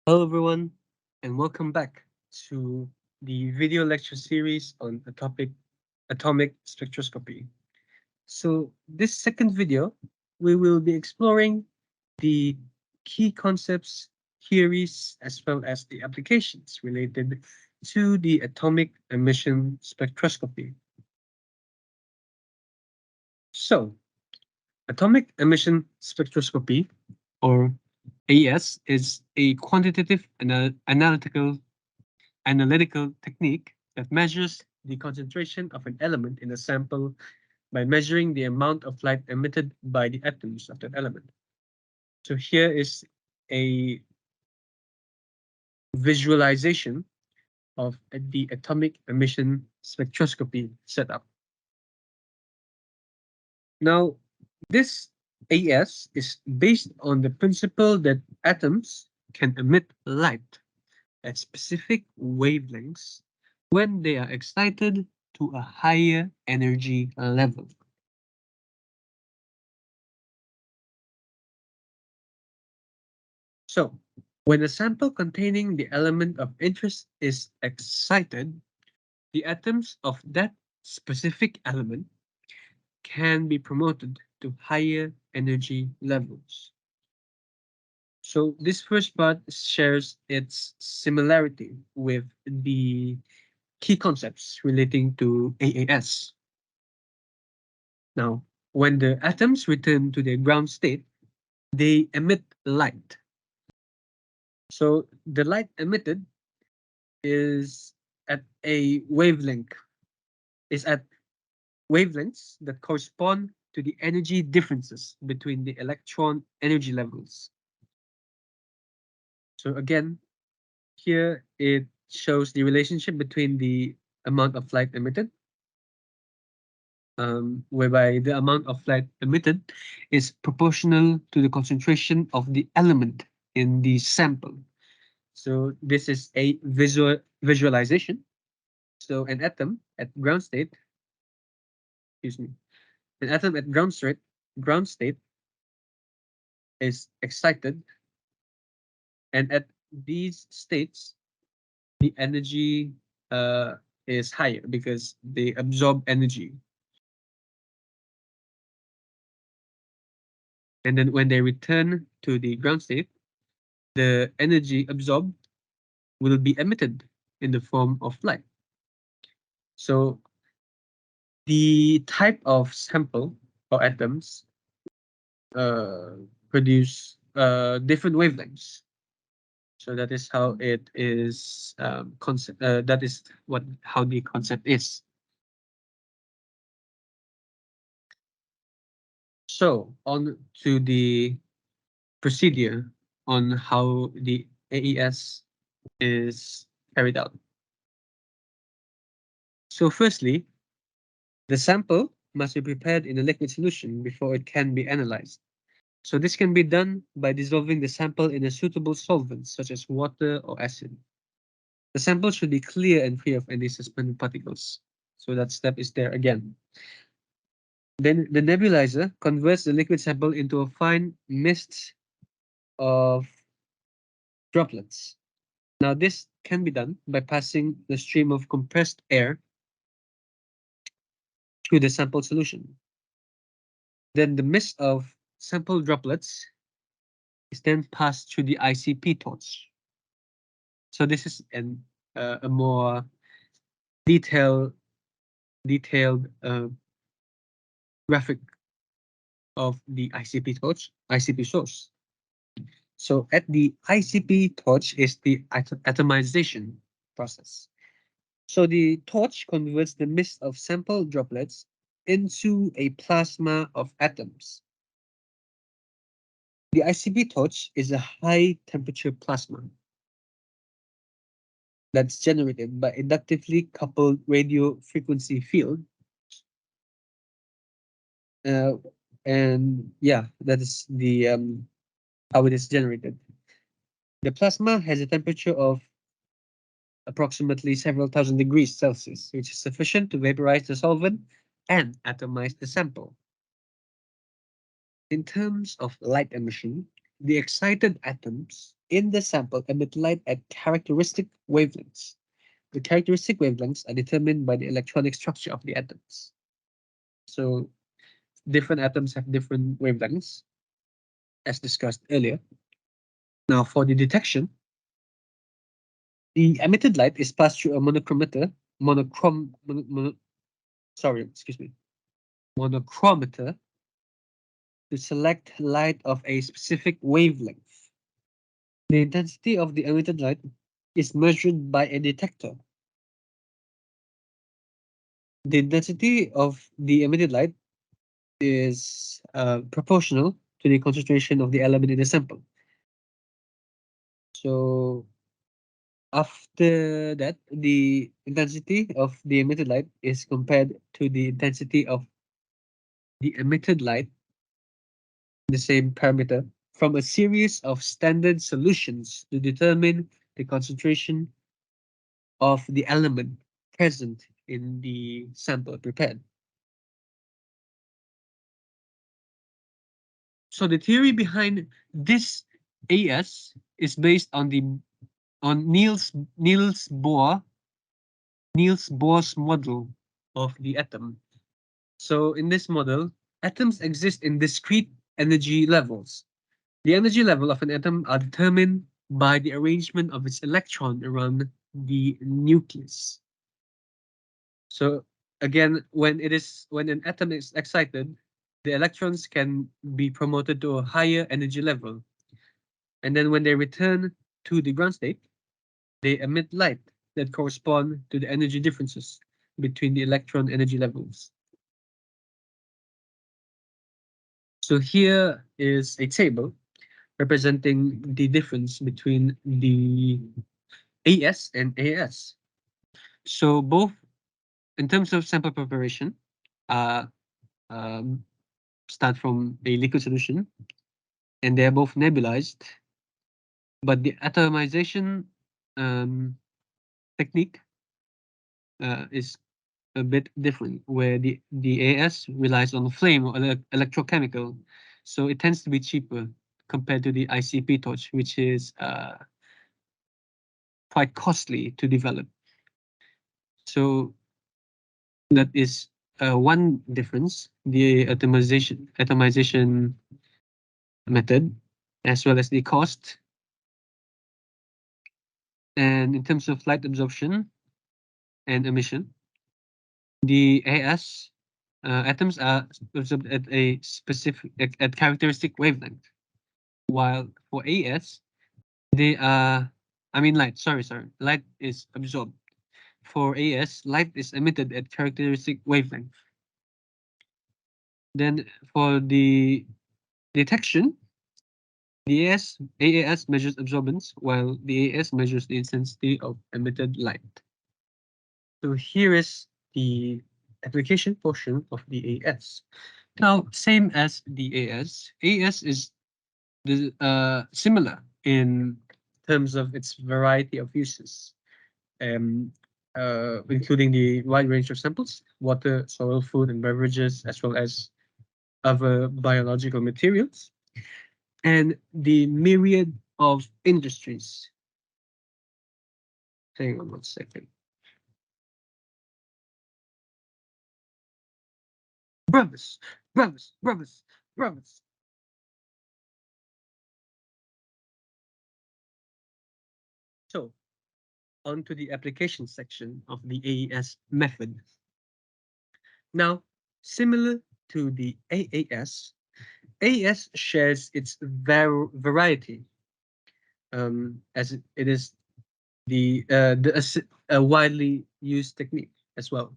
Hello, everyone, and welcome back to the video lecture series on the topic atomic spectroscopy. So, this second video, we will be exploring the key concepts, theories, as well as the applications related to the atomic emission spectroscopy. So, atomic emission spectroscopy, or AES, is a quantitative analytical technique that measures the concentration of an element in a sample by measuring the amount of light emitted by the atoms of that element. So here is a visualization of the atomic emission spectroscopy setup. Now, this AS is based on the principle that atoms can emit light at specific wavelengths when they are excited to a higher energy level. So, when a sample containing the element of interest is excited, the atoms of that specific element can be promoted to higher energy levels. So, this first part shares its similarity with the key concepts relating to AAS. Now, when the atoms return to their ground state, they emit light. So the light emitted is at a wavelength, is at wavelengths that correspond to the energy differences between the electron energy levels. So again, here it shows the relationship between the amount of light emitted, whereby the amount of light emitted is proportional to the concentration of the element in the sample. So this is a visualization. So an atom at ground state, excuse me, an atom at ground state is excited, and at these states, the energy is higher because they absorb energy. And then when they return to the ground state, the energy absorbed will be emitted in the form of light. So the type of sample or atoms uh, produce different wavelengths. So that is how it is concept. That is what how the concept is. So on to the procedure on how the AES is carried out. So firstly, the sample must be prepared in a liquid solution before it can be analyzed. So this can be done by dissolving the sample in a suitable solvent such as water or acid. The sample should be clear and free of any suspended particles. So that step is there again. Then the nebulizer converts the liquid sample into a fine mist of droplets. Now this can be done by passing the stream of compressed air through the sample solution. Then the mist of sample droplets is then passed through the ICP torch. So this is a more detailed detailed graphic of the ICP torch, ICP source. So at the ICP torch is the atomization process. So the torch converts the mist of sample droplets into a plasma of atoms. The ICP torch is a high temperature plasma that's generated by inductively coupled radio frequency field. Uh, and yeah, that is the how it is generated. The plasma has a temperature of approximately several thousand degrees Celsius, which is sufficient to vaporize the solvent and atomize the sample. In terms of light emission, the excited atoms in the sample emit light at characteristic wavelengths. The characteristic wavelengths are determined by the electronic structure of the atoms. So different atoms have different wavelengths, as discussed earlier. Now, for the detection, the emitted light is passed through a monochromator to select light of a specific wavelength. The intensity of the emitted light is measured by a detector. The intensity of the emitted light is proportional to the concentration of the element in the sample. So after that, the intensity of the emitted light is compared to the intensity of the emitted light, the same parameter, from a series of standard solutions to determine the concentration of the element present in the sample prepared. So the theory behind this AS is based on Niels Bohr's model of the atom. So in this model, atoms exist in discrete energy levels. The energy level of an atom are determined by the arrangement of its electron around the nucleus. So again, when an atom is excited, the electrons can be promoted to a higher energy level. And then when they return to the ground state, they emit light that correspond to the energy differences between the electron energy levels. So here is a table representing the difference between the AS and AS. So both in terms of sample preparation, uh, um, start from a liquid solution, and they are both nebulized, but the atomization technique is a bit different, where the AS relies on flame or electrochemical, so it tends to be cheaper compared to the ICP torch, which is quite costly to develop. So that is one difference, the atomization method, as well as the cost. And in terms of light absorption and emission, the AS atoms are absorbed at a specific at characteristic wavelength, while for AS they are, I mean light. Sorry, light is absorbed. For AS, light is emitted at characteristic wavelength. Then for the detection, the AAS measures absorbance, while the AS measures the intensity of emitted light. So here is the application portion of the AS. Now, same as the AS is similar in terms of its variety of uses, including the wide range of samples, water, soil, food, and beverages, as well as other biological materials, and the myriad of industries. Hang on 1 second. Brothers, brothers, brothers, brothers. So, on to the application section of the AES method. Now, similar to the AES shares its variety, as it is a widely used technique as well.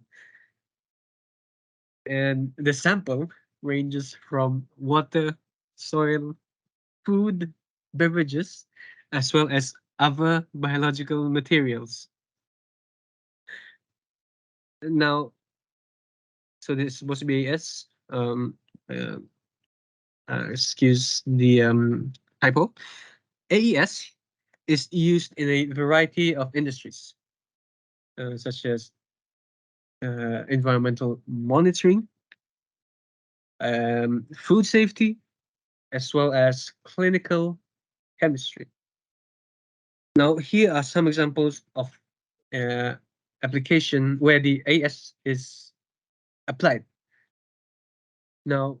And the sample ranges from water, soil, food, beverages, as well as other biological materials. Now, so this is supposed to be AS. Uh, excuse the typo. AES is used in a variety of industries, such as environmental monitoring, food safety, as well as clinical chemistry. Now, here are some examples of uh, application where the AS is applied. Now,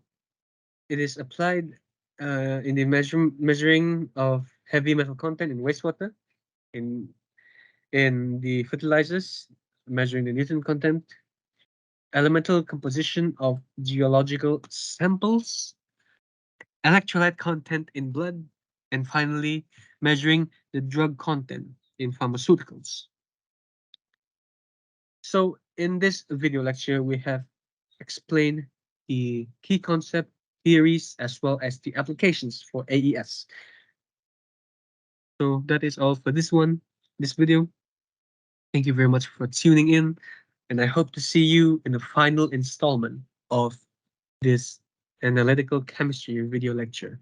it is applied in the measuring of heavy metal content in wastewater, in the fertilizers, measuring the nutrient content, elemental composition of geological samples, electrolyte content in blood, and finally, measuring the drug content in pharmaceuticals. So in this video lecture, we have explained the key concept, theories, as well as the applications for AES. So that is all for this video. Thank you very much for tuning in, and I hope to see you in the final installment of this analytical chemistry video lecture.